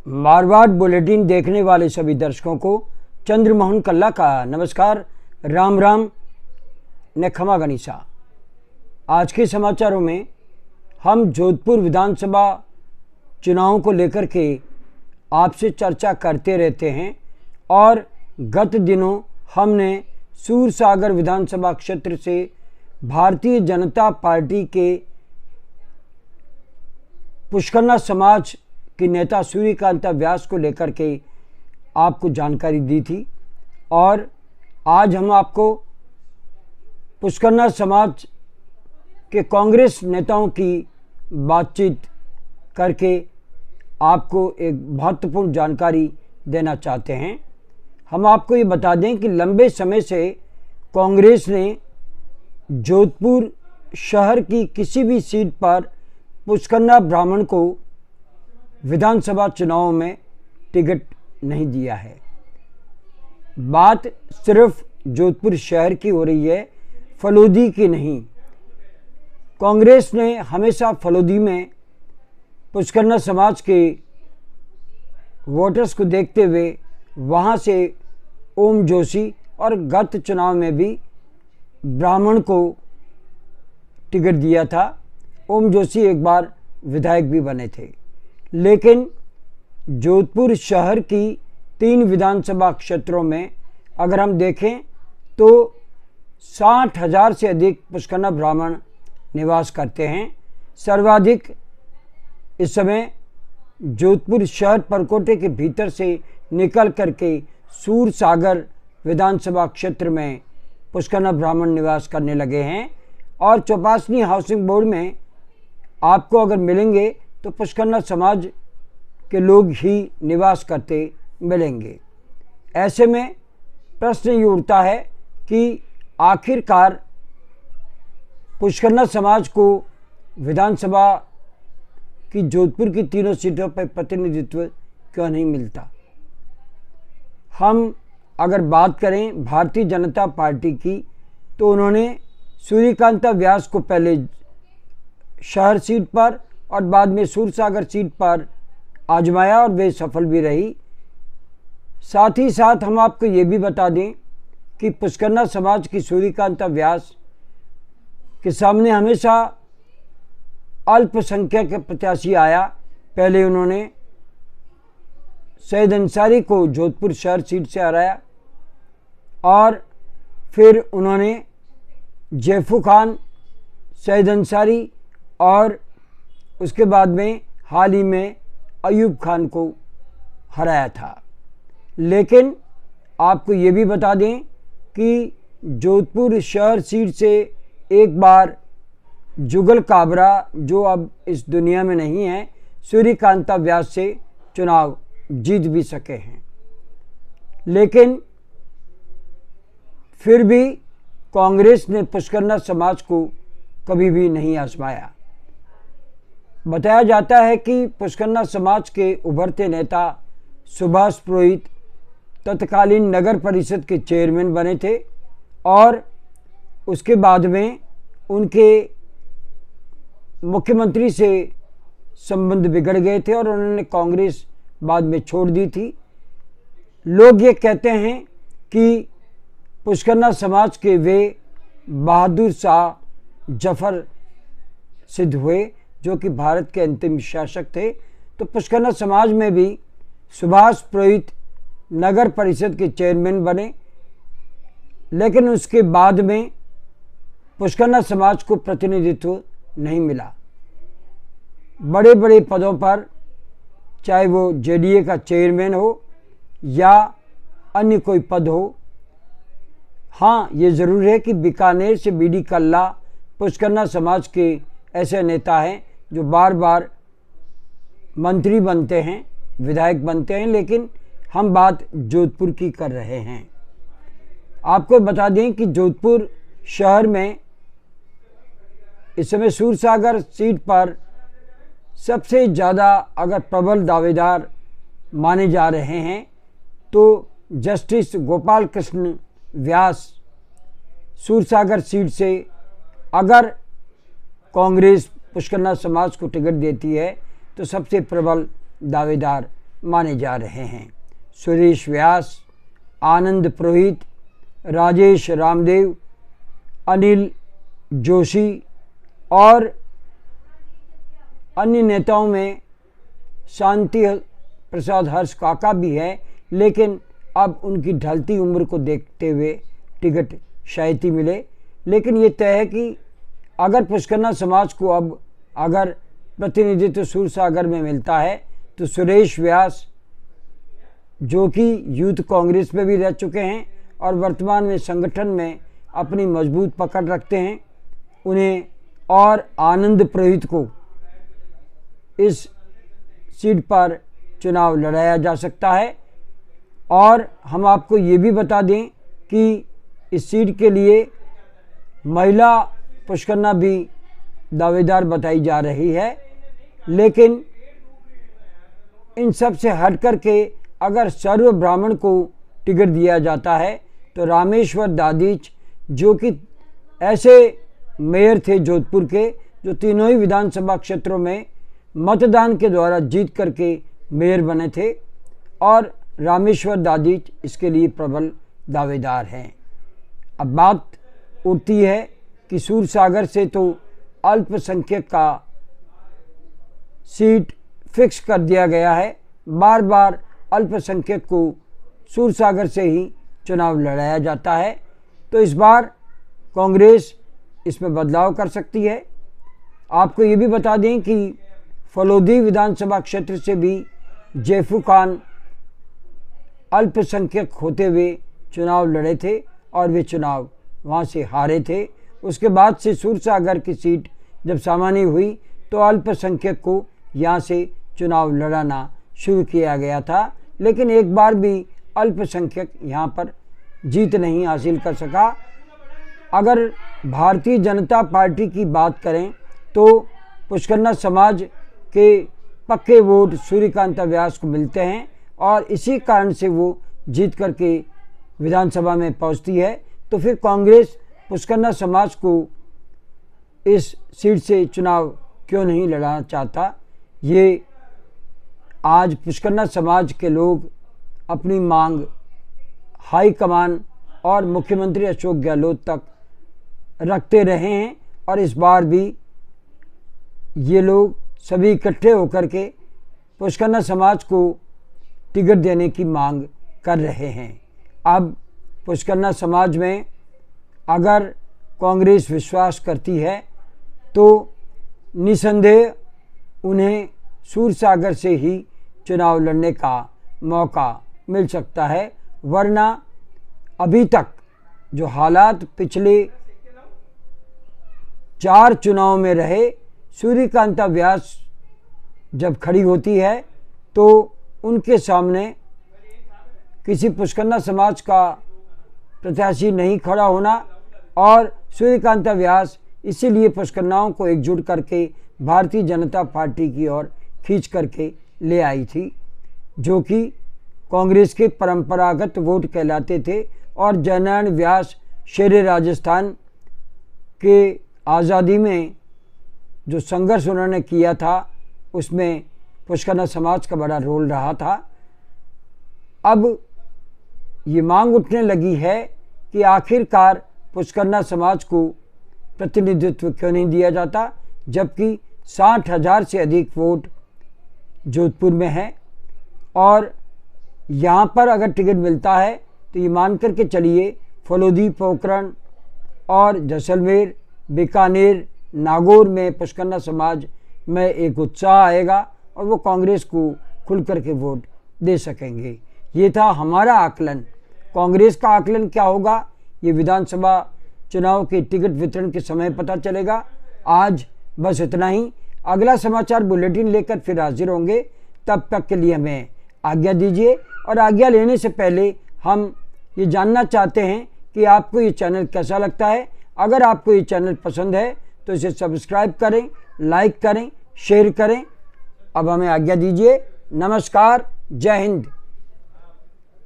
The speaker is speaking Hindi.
मारवाड़ बुलेटिन देखने वाले सभी दर्शकों को चंद्रमोहन कल्ला का नमस्कार, राम राम ने खमा गनीसा। आज के समाचारों में हम जोधपुर विधानसभा चुनावों को लेकर के आपसे चर्चा करते रहते हैं और गत दिनों हमने सूरसागर विधानसभा क्षेत्र से भारतीय जनता पार्टी के पुष्करना समाज के नेता सूर्यकांता व्यास को लेकर के आपको जानकारी दी थी और आज हम आपको पुष्करना समाज के कांग्रेस नेताओं की बातचीत करके आपको एक महत्वपूर्ण जानकारी देना चाहते हैं। हम आपको ये बता दें कि लंबे समय से कांग्रेस ने जोधपुर शहर की किसी भी सीट पर पुष्करना ब्राह्मण को विधानसभा चुनाव में टिकट नहीं दिया है। बात सिर्फ जोधपुर शहर की हो रही है, फलोदी की नहीं। कांग्रेस ने हमेशा फलोदी में पुष्करना समाज के वोटर्स को देखते हुए वहां से ओम जोशी और गत चुनाव में भी ब्राह्मण को टिकट दिया था। ओम जोशी एक बार विधायक भी बने थे, लेकिन जोधपुर शहर की 3 विधानसभा क्षेत्रों में अगर हम देखें तो 60,000 से अधिक पुष्करना ब्राह्मण निवास करते हैं। सर्वाधिक इस समय जोधपुर शहर परकोटे के भीतर से निकल करके सूरसागर विधानसभा क्षेत्र में पुष्करना ब्राह्मण निवास करने लगे हैं और चौपासनी हाउसिंग बोर्ड में आपको अगर मिलेंगे तो पुष्करना समाज के लोग ही निवास करते मिलेंगे। ऐसे में प्रश्न ये उठता है कि आखिरकार पुष्करना समाज को विधानसभा की जोधपुर की 3 सीटों पर प्रतिनिधित्व क्यों नहीं मिलता। हम अगर बात करें भारतीय जनता पार्टी की तो उन्होंने सूर्यकांता व्यास को पहले शहर सीट पर और बाद में सूरसागर सीट पर आजमाया और वे सफल भी रही। साथ ही साथ हम आपको ये भी बता दें कि पुष्करना समाज की सूर्यकांता व्यास के सामने हमेशा अल्पसंख्यक प्रत्याशी आया। पहले उन्होंने सैयद अंसारी को जोधपुर शहर सीट से हराया और फिर उन्होंने जैफू खान, सैयद अंसारी और उसके बाद में हाल ही में अयूब खान को हराया था। लेकिन आपको ये भी बता दें कि जोधपुर शहर सीट से एक बार जुगल काबरा, जो अब इस दुनिया में नहीं है, सूर्यकांता व्यास से चुनाव जीत भी सके हैं। लेकिन फिर भी कांग्रेस ने पुष्करना समाज को कभी भी नहीं आजमाया। बताया जाता है कि पुष्करना समाज के उभरते नेता सुभाष पुरोहित तत्कालीन नगर परिषद के चेयरमैन बने थे और उसके बाद में उनके मुख्यमंत्री से संबंध बिगड़ गए थे और उन्होंने कांग्रेस बाद में छोड़ दी थी। लोग ये कहते हैं कि पुष्करना समाज के वे बहादुर शाह जफर सिद्ध हुए, जो कि भारत के अंतिम शासक थे। तो पुष्करना समाज में भी सुभाष पुरोहित नगर परिषद के चेयरमैन बने, लेकिन उसके बाद में पुष्करना समाज को प्रतिनिधित्व नहीं मिला। बड़े बड़े पदों पर, चाहे वो जेडीए का चेयरमैन हो या अन्य कोई पद हो। हाँ, ये ज़रूर है कि बीकानेर से बीडी कल्ला पुष्करना समाज के ऐसे नेता हैं जो बार बार मंत्री बनते हैं, विधायक बनते हैं, लेकिन हम बात जोधपुर की कर रहे हैं। आपको बता दें कि जोधपुर शहर में इस समय सूरसागर सीट पर सबसे ज़्यादा अगर प्रबल दावेदार माने जा रहे हैं तो जस्टिस गोपाल कृष्ण व्यास सूरसागर सीट से अगर कांग्रेस पुष्करना समाज को टिकट देती है तो सबसे प्रबल दावेदार माने जा रहे हैं। सुरेश व्यास, आनंद पुरोहित, राजेश रामदेव, अनिल जोशी और अन्य नेताओं में शांति प्रसाद हर्ष काका भी है, लेकिन अब उनकी ढलती उम्र को देखते हुए टिकट शायद ही मिले। लेकिन ये तय है कि अगर पुष्करना समाज को अब अगर प्रतिनिधित्व सूरसागर में मिलता है तो सुरेश व्यास, जो कि यूथ कांग्रेस में भी रह चुके हैं और वर्तमान में संगठन में अपनी मजबूत पकड़ रखते हैं, उन्हें और आनंद पुरोहित को इस सीट पर चुनाव लड़ाया जा सकता है। और हम आपको ये भी बता दें कि इस सीट के लिए महिला पुष्करना भी दावेदार बताई जा रही है। लेकिन इन सब से हट कर के अगर सर्व ब्राह्मण को टिकट दिया जाता है तो रामेश्वर दादीच, जो कि ऐसे मेयर थे जोधपुर के जो तीनों ही विधानसभा क्षेत्रों में मतदान के द्वारा जीत करके मेयर बने थे, और रामेश्वर दादीच इसके लिए प्रबल दावेदार हैं। अब बात उठती है कि सूरसागर से तो अल्पसंख्यक का सीट फिक्स कर दिया गया है, बार बार अल्पसंख्यक को सूरसागर से ही चुनाव लड़ाया जाता है, तो इस बार कांग्रेस इसमें बदलाव कर सकती है। आपको ये भी बता दें कि फलोदी विधानसभा क्षेत्र से भी जैफू खान अल्पसंख्यक होते हुए चुनाव लड़े थे और वे चुनाव वहाँ से हारे थे। उसके बाद से सूरसागर की सीट जब सामान्य हुई तो अल्पसंख्यक को यहाँ से चुनाव लड़ाना शुरू किया गया था, लेकिन एक बार भी अल्पसंख्यक यहाँ पर जीत नहीं हासिल कर सका। अगर भारतीय जनता पार्टी की बात करें तो पुष्करना समाज के पक्के वोट सूर्यकांता व्यास को मिलते हैं और इसी कारण से वो जीत करके विधानसभा में पहुंचती है। तो फिर कांग्रेस पुष्करना समाज को इस सीट से चुनाव क्यों नहीं लड़ाना चाहता, ये आज पुष्करना समाज के लोग अपनी मांग हाईकमान और मुख्यमंत्री अशोक गहलोत तक रखते रहे हैं, और इस बार भी ये लोग सभी इकट्ठे होकर के पुष्करना समाज को टिकट देने की मांग कर रहे हैं। अब पुष्करना समाज में अगर कांग्रेस विश्वास करती है तो निसंदेह उन्हें सूरसागर से ही चुनाव लड़ने का मौका मिल सकता है, वरना अभी तक जो हालात पिछले 4 चुनाव में रहे, सूर्यकांता व्यास जब खड़ी होती है तो उनके सामने किसी पुष्करना समाज का प्रत्याशी नहीं खड़ा होना, और सूर्यकांता व्यास इसीलिए पुष्करनाओं को एकजुट करके भारतीय जनता पार्टी की ओर खींच करके ले आई थी, जो कि कांग्रेस के परंपरागत वोट कहलाते थे। और जयनारायण व्यास शेरे राजस्थान के आज़ादी में जो संघर्ष उन्होंने किया था उसमें पुष्करना समाज का बड़ा रोल रहा था। अब ये मांग उठने लगी है कि आखिरकार पुष्करना समाज को प्रतिनिधित्व क्यों नहीं दिया जाता, जबकि 60,000 से अधिक वोट जोधपुर में है, और यहाँ पर अगर टिकट मिलता है तो ये मान करके चलिए फलोदी, पोखरण और जैसलमेर, बीकानेर, नागौर में पुष्करना समाज में एक उत्साह आएगा और वो कांग्रेस को खुल करके वोट दे सकेंगे। ये था हमारा आकलन। कांग्रेस का आकलन क्या होगा ये विधानसभा चुनाव के टिकट वितरण के समय पता चलेगा। आज बस इतना ही। अगला समाचार बुलेटिन लेकर फिर हाजिर होंगे, तब तक के लिए हमें आज्ञा दीजिए। और आज्ञा लेने से पहले हम ये जानना चाहते हैं कि आपको ये चैनल कैसा लगता है। अगर आपको ये चैनल पसंद है तो इसे सब्सक्राइब करें, लाइक करें, शेयर करें। अब हमें आज्ञा दीजिए। नमस्कार, जय हिंद।